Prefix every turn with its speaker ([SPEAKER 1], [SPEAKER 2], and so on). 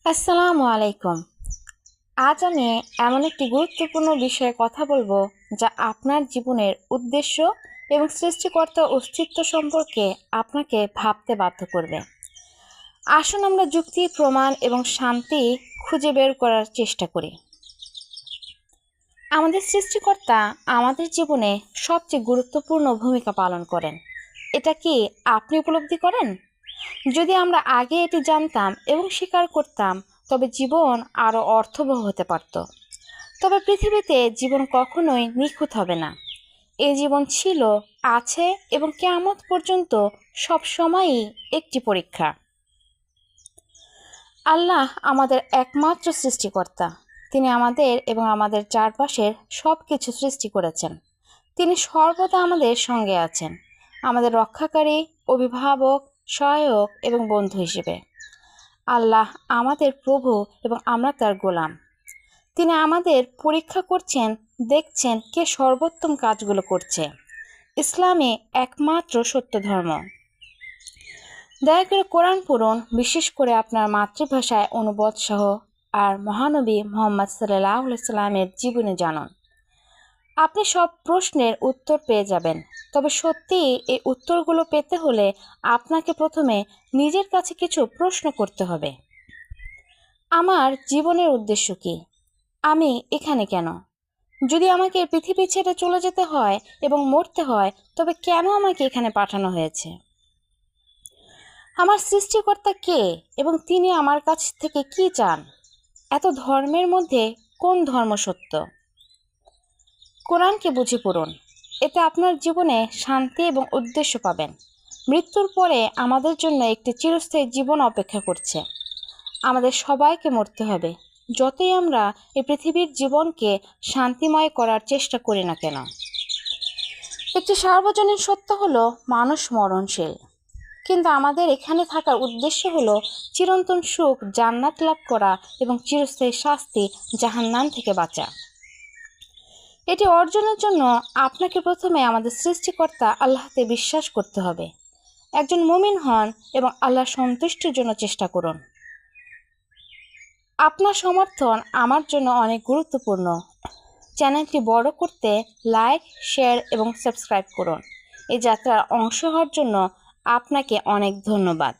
[SPEAKER 1] আসসালামু আলাইকুম। আজ আমি এমন একটি গুরুত্বপূর্ণ বিষয়ে কথা বলবো যা আপনার জীবনের উদ্দেশ্য এবং সৃষ্টিকর্তার অস্তিত্ব সম্পর্কে আপনাকে ভাবতে বাধ্য করবে। আসুন আমরা যুক্তি, প্রমাণ এবং শান্তি খুঁজে বের করার চেষ্টা করি। আমাদের সৃষ্টিকর্তা আমাদের জীবনে সবচেয়ে গুরুত্বপূর্ণ ভূমিকা পালন করেন। এটা কি আপনি উপলব্ধি করেন? যদি আমরা আগে এটি জানতাম এবং স্বীকার করতাম, তবে জীবন আরও অর্থবহ হতে পারত। তবে পৃথিবীতে জীবন কখনোই নিখুঁত হবে না। এই জীবন ছিল, আছে এবং কিয়ামত পর্যন্ত সব সময়ই একটি পরীক্ষা। আল্লাহ আমাদের একমাত্র সৃষ্টিকর্তা। তিনি আমাদের এবং আমাদের চারপাশের সব কিছু সৃষ্টি করেছেন। তিনি সর্বদা আমাদের সঙ্গে আছেন, আমাদের রক্ষাকারী, অভিভাবক, সহায়ক এবং বন্ধু হিসেবে। আল্লাহ আমাদের প্রভু এবং আমরা তার গোলাম। তিনি আমাদের পরীক্ষা করছেন, দেখছেন কে সর্বোত্তম কাজগুলো করছে। ইসলামে একমাত্র সত্য ধর্ম। দয়া করে কোরআন পড়ুন, বিশেষ করে আপনার মাতৃভাষায় অনুবাদ সহ, আর মহানবী মুহাম্মদ সাল্লাল্লাহু আলাইহি সাল্লামের জীবনে জানুন। আপনি সব প্রশ্নের উত্তর পেয়ে যাবেন, তবে সত্যিই এই উত্তরগুলো পেতে হলে আপনাকে প্রথমে নিজের কাছে কিছু প্রশ্ন করতে হবে। আমার জীবনের উদ্দেশ্য কি? আমি এখানে কেন? যদি আমাকে এই পৃথিবী ছেড়ে চলে যেতে হয় এবং মরতে হয়, তবে কেন আমাকে এখানে পাঠানো হয়েছে? আমার সৃষ্টিকর্তা কে এবং তিনি আমার কাছ থেকে কি চান? এত ধর্মের মধ্যে কোন ধর্ম সত্য? কোরআনকে বুঝে পড়ুন। এতে আপনার জীবনে শান্তি এবং উদ্দেশ্য পাবেন। মৃত্যুর পরে আমাদের জন্য একটি চিরস্থায়ী জীবন অপেক্ষা করছে। আমাদের সবাইকে মরতে হবে, যতই আমরা এই পৃথিবীর জীবনকে শান্তিময় করার চেষ্টা করি না কেন। একটি সার্বজনীন সত্য হলো মানুষ মরণশীল, কিন্তু আমাদের এখানে থাকার উদ্দেশ্য হলো চিরন্তন সুখ জান্নাত লাভ করা এবং চিরস্থায়ী শাস্তি জাহান্নাম থেকে বাঁচা। এটি অর্জনের জন্য আপনাকে প্রথমে আমাদের সৃষ্টিকর্তা আল্লাহতে বিশ্বাস করতে হবে। একজন মুমিন হন এবং আল্লাহর সন্তুষ্টির জন্য চেষ্টা করুন। আপনার সমর্থন আমার জন্য অনেক গুরুত্বপূর্ণ। চ্যানেলটি বড় করতে লাইক, শেয়ার এবং সাবস্ক্রাইব করুন। এই যাত্রার অংশ হওয়ার জন্য আপনাকে অনেক ধন্যবাদ।